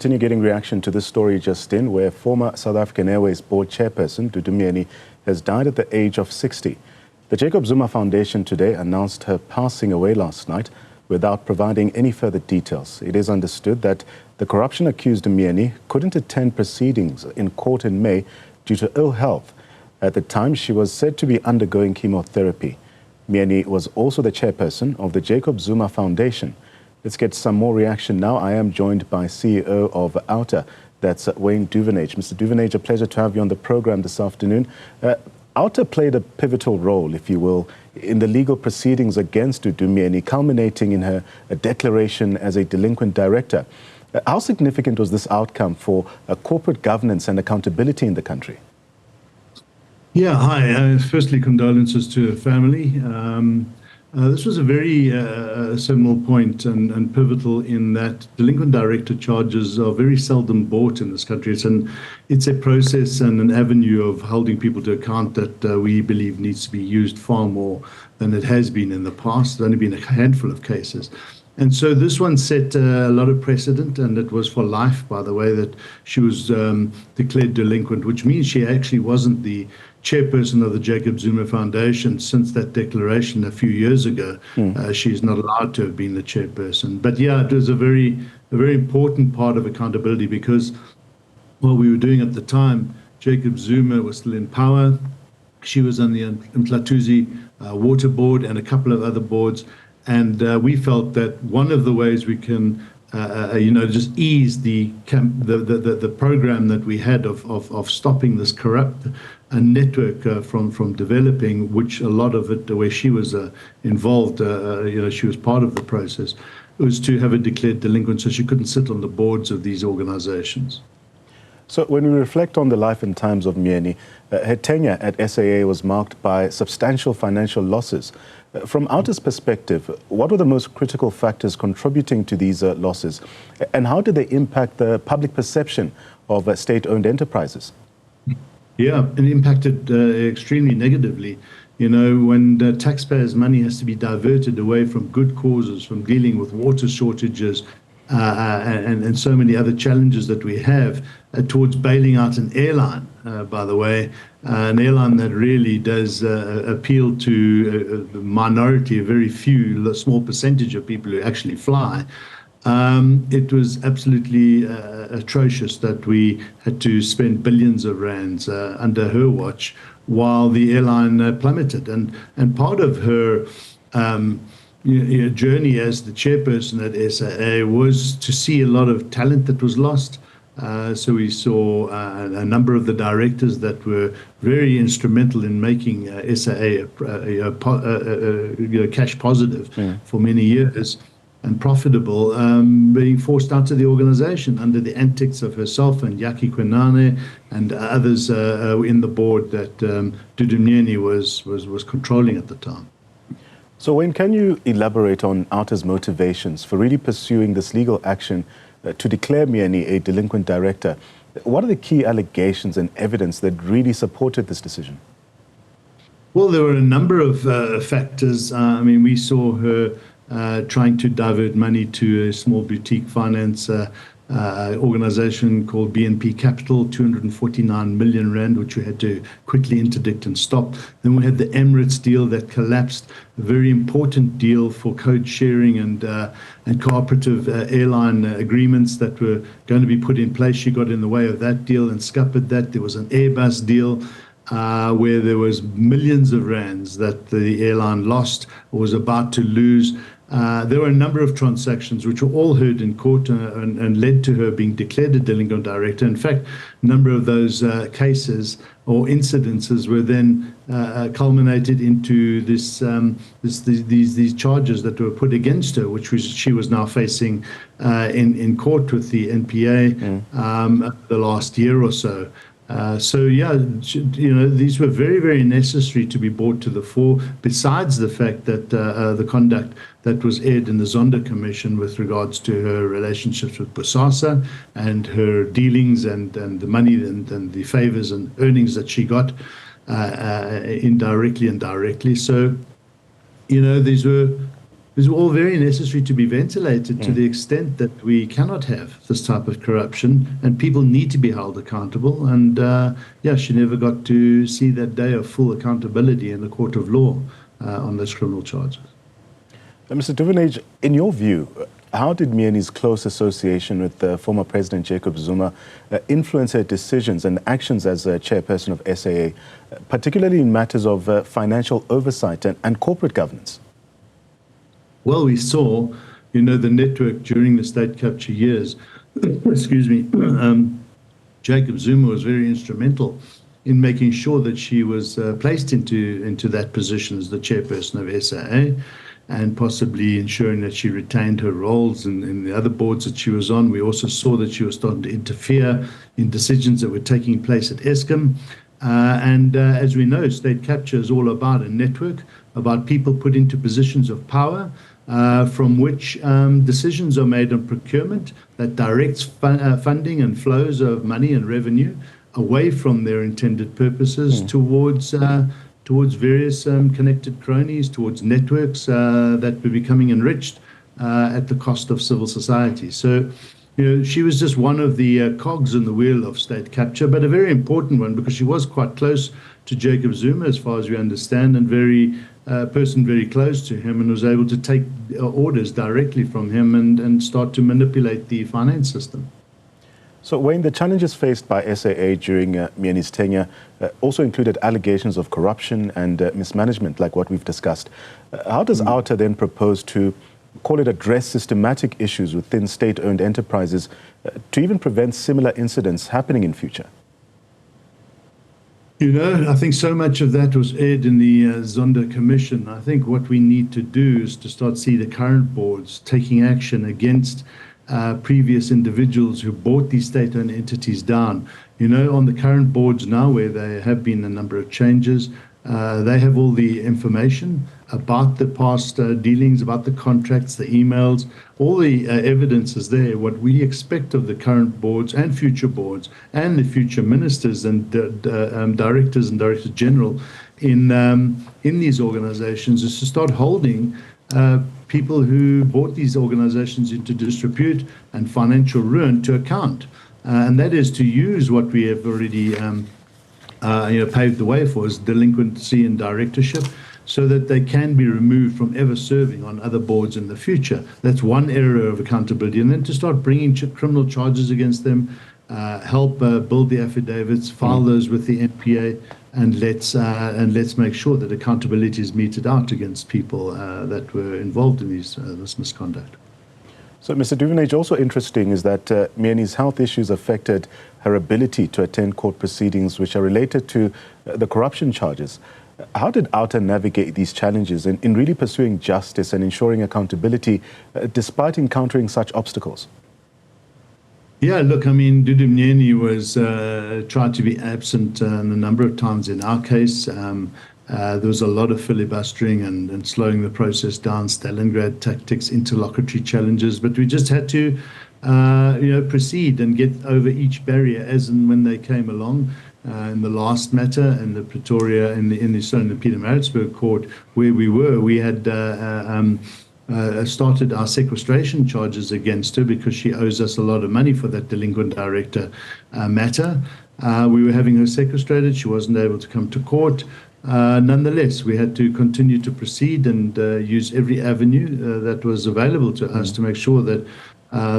Continue getting reaction to this story just in, where former South African Airways board chairperson Dudu Myeni has died at the age of 60. The Jacob Zuma Foundation today announced her passing away last night without providing any further details. It is understood that the corruption-accused Myeni couldn't attend proceedings in court in May due to ill health. At the time, she was said to be undergoing chemotherapy. Myeni was also the chairperson of the Jacob Zuma Foundation. Let's get some more reaction now. I am joined by CEO of Outa, that's Wayne Duvenage. Mr. Duvenage, a pleasure to have you on the program this afternoon. Outa played a pivotal role, if you will, in the legal proceedings against Dudu Myeni, culminating in her declaration as a delinquent director. How significant was this outcome for corporate governance and accountability in the country? Yeah, hi. Firstly, condolences to her family. This was a very seminal point and pivotal in that delinquent director charges are very seldom brought in this country. It's a process and an avenue of holding people to account that we believe needs to be used far more than it has been in the past. There's only been a handful of cases. And so this one set a lot of precedent, and it was for life, by the way, that she was declared delinquent, which means she actually wasn't the chairperson of the Jacob Zuma Foundation since that declaration a few years ago. She's not allowed to have been the chairperson. But yeah, it was a very important part of accountability, because what we were doing at the time, Jacob Zuma was still in power. She was on the Mhlathuze Water Board and a couple of other boards. And we felt that one of the ways we can, just ease the program that we had of stopping this corrupt network from developing, which a lot of it, where she was involved, she was part of the process, was to have her declared delinquent so she couldn't sit on the boards of these organizations. So when we reflect on the life and times of Myeni, her tenure at SAA was marked by substantial financial losses. From Outa's perspective, what were the most critical factors contributing to these losses, and how did they impact the public perception of state-owned enterprises? Yeah, it impacted extremely negatively. You know, when the taxpayers' money has to be diverted away from good causes, from dealing with water shortages, and so many other challenges that we have, towards bailing out an airline, by the way, an airline that really does appeal to a minority, a very few, a small percentage of people who actually fly. It was absolutely atrocious that we had to spend billions of rands under her watch while the airline plummeted. And part of her journey as the chairperson at SAA was to see a lot of talent that was lost. So we saw a number of the directors that were very instrumental in making SAA cash positive for many years and profitable, being forced out of the organization under the antics of herself and Yaki Kwenane and others in the board that Dudu Myeni was controlling at the time. So Wayne, can you elaborate on Outa's motivations for really pursuing this legal action to declare Myeni a delinquent director? What are the key allegations and evidence that really supported this decision? Well, there were a number of factors. I mean, we saw her trying to divert money to a small boutique finance organization called BNP Capital, 249 million rand, which we had to quickly interdict and stop. Then we had the Emirates deal that collapsed, a very important deal for code sharing and cooperative airline agreements that were going to be put in place. She got in the way of that deal and scuppered that. There was an Airbus deal where there was millions of rands that the airline lost or was about to lose. There were a number of transactions which were all heard in court and led to her being declared a delinquent director. In fact, a number of those cases or incidences were then culminated into these charges that were put against her, which she was now facing in court with the NPA the last year or so. So yeah, these were very necessary to be brought to the fore, besides the fact that the conduct that was aired in the Zondo Commission with regards to her relationships with Bosasa and her dealings and the money and the favors and earnings that she got indirectly and directly. So, these were is all very necessary to be ventilated to the extent that we cannot have this type of corruption, and people need to be held accountable. And yeah, she never got to see that day of full accountability in the court of law on those criminal charges. Mr. Duvenage, in your view, how did Myeni's close association with former President Jacob Zuma influence her decisions and actions as chairperson of SAA, particularly in matters of financial oversight and corporate governance? Well, we saw, the network during the state capture years. Excuse me. Jacob Zuma was very instrumental in making sure that she was placed into that position as the chairperson of SAA, and possibly ensuring that she retained her roles in the other boards that she was on. We also saw that she was starting to interfere in decisions that were taking place at Eskom. And as we know, state capture is all about a network, about people put into positions of power, from which decisions are made on procurement that directs funding and flows of money and revenue away from their intended purposes towards various connected cronies, towards networks that were becoming enriched at the cost of civil society. So, she was just one of the cogs in the wheel of state capture, but a very important one, because she was quite close to Jacob Zuma, as far as we understand, and person very close to him, and was able to take orders directly from him and start to manipulate the finance system. So, Wayne, the challenges faced by SAA during Myeni's tenure also included allegations of corruption and mismanagement, like what we've discussed. How does Outa then propose to, call it, address systematic issues within state-owned enterprises to even prevent similar incidents happening in future? I think so much of that was aired in the Zondo Commission. I think what we need to do is to start see the current boards taking action against previous individuals who brought these state-owned entities down. On the current boards now, where there have been a number of changes, they have all the information about the past dealings, about the contracts, the emails, all the evidence is there. What we expect of the current boards and future boards and the future ministers and directors and directors general in these organizations is to start holding people who brought these organizations into disrepute and financial ruin to account. And that is to use what we have already paved the way for, is delinquency and directorship, so that they can be removed from ever serving on other boards in the future. That's one area of accountability. And then to start bringing criminal charges against them, help build the affidavits, file those with the NPA, and let's make sure that accountability is meted out against people that were involved in this misconduct. So, Mr. Duvenage, also interesting is that Myeni's health issues affected her ability to attend court proceedings which are related to the corruption charges. How did Outa navigate these challenges in really pursuing justice and ensuring accountability despite encountering such obstacles? Yeah, look, Dudu Myeni was tried to be absent a number of times in our case. There was a lot of filibustering and slowing the process down, Stalingrad tactics, interlocutory challenges, but we just had to proceed and get over each barrier as and when they came along. In the last matter, in the Pretoria, in the Pietermaritzburg court, where we had started our sequestration charges against her because she owes us a lot of money for that delinquent director matter. We were having her sequestrated. She wasn't able to come to court. Nonetheless, we had to continue to proceed and use every avenue that was available to us to make sure that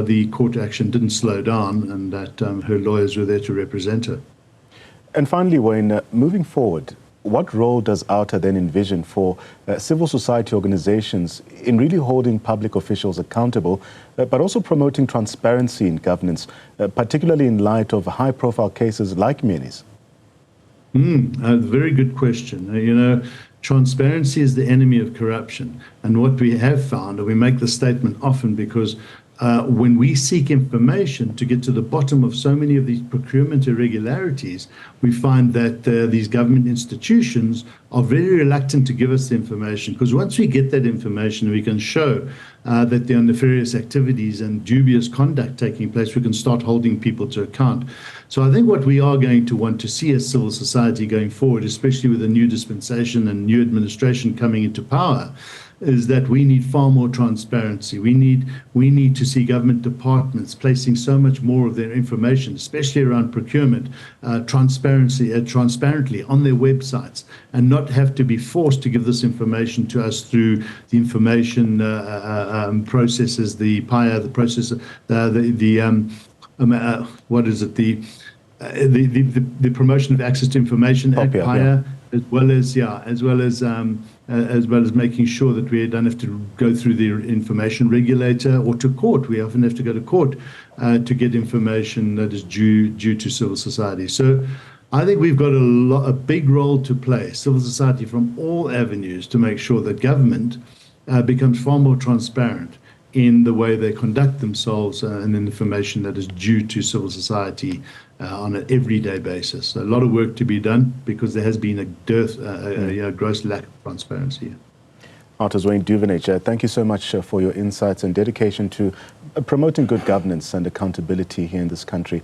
the court action didn't slow down and that her lawyers were there to represent her. And finally, Wayne, moving forward, what role does Outa then envision for civil society organizations in really holding public officials accountable, but also promoting transparency in governance, particularly in light of high-profile cases like Myeni's? A very good question. Transparency is the enemy of corruption. And what we have found, and we make the statement often because when we seek information to get to the bottom of so many of these procurement irregularities, we find that these government institutions are very reluctant to give us the information, because once we get that information, we can show that there are nefarious activities and dubious conduct taking place, we can start holding people to account. So I think what we are going to want to see as civil society going forward, especially with the new dispensation and new administration coming into power, is that we need far more transparency. We need to see government departments placing so much more of their information, especially around procurement, transparently on their websites, and not have to be forced to give this information to us through the information processes, the PIA, the processor, what is it? The Promotion of Access to Information Act, PIA, as well as making sure that we don't have to go through the information regulator or to court. We often have to go to court to get information that is due to civil society. So I think we've got a big role to play, civil society from all avenues, to make sure that government becomes far more transparent in the way they conduct themselves and in information that is due to civil society on an everyday basis. So a lot of work to be done because there has been a gross lack of transparency. Outa Wayne Duvenage, thank you so much for your insights and dedication to promoting good governance and accountability here in this country.